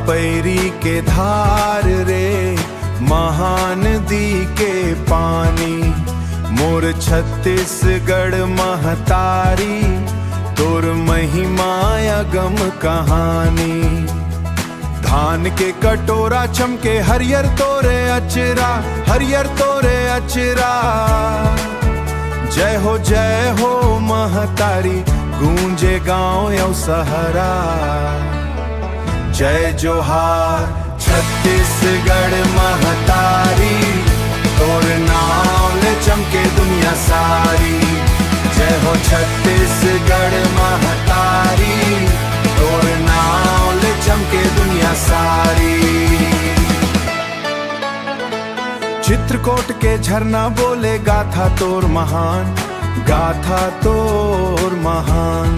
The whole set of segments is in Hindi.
पैरी के धार रे महान दी के पानी। मोर छत्तीसगढ़ महतारी तोर महिमा अगम कहानी। धान के कटोरा चमके हरियर तोरे अचरा, हरियर तोरे अचरा। जय हो महतारी गूंजे गांव यौ सहरा। जय जोहार छत्तीसगढ़ महतारी तोर नाम ले चमके दुनिया सारी। जय हो छत्तीसगढ़ महतारी तोर नाम ले चमके दुनिया सारी। चित्रकोट के झरना बोले गाथा तोर महान, गाथा तोर महान।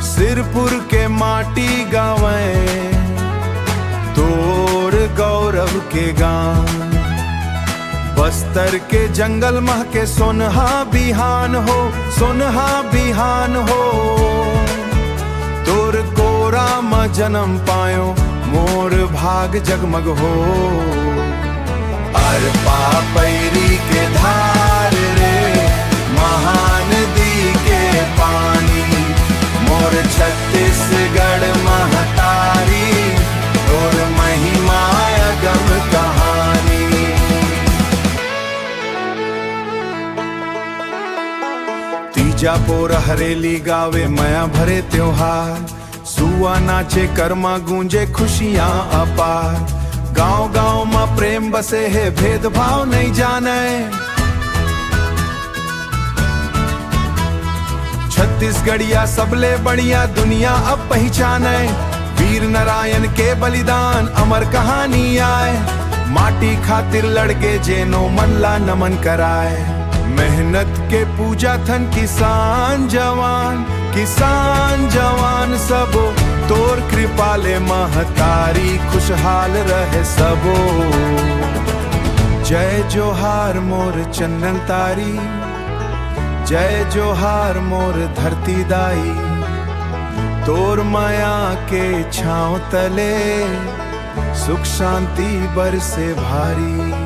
सिरपुर के माटी गावे तोर गौरव के गान। बस्तर के जंगल मह के सोनहा बिहान हो, सोनहा बिहान हो। तोर कोरा म जन्म पायो मोर भाग जगमग हो। अर पैरी के धार रे महान दी के पानी। मोर छत्तीसगढ़ महतारी तोर महिमा अगम कहानी। तीजा पोर हरेली गावे माया भरे त्योहार। सुआ नाचे कर्मा गूंजे खुशियां अपार। गांव गांव में प्रेम बसे है भेदभाव नहीं जाने। छत्तीसगढ़िया सबले बढ़िया दुनिया अब पहचाने। वीर नारायण के बलिदान अमर कहानी आए। माटी खातिर लड़के जेनो मनला नमन कराए। मेहनत के पूजा थन किसान जवान, किसान जवान सबो। तोर कृपा ले महतारी खुशहाल रहे सबो। जय जोहार मोर चंदन तारी, जय जोहार मोर धरती दाई। तोर माया के छाँव तले सुख शांति बरसे भारी।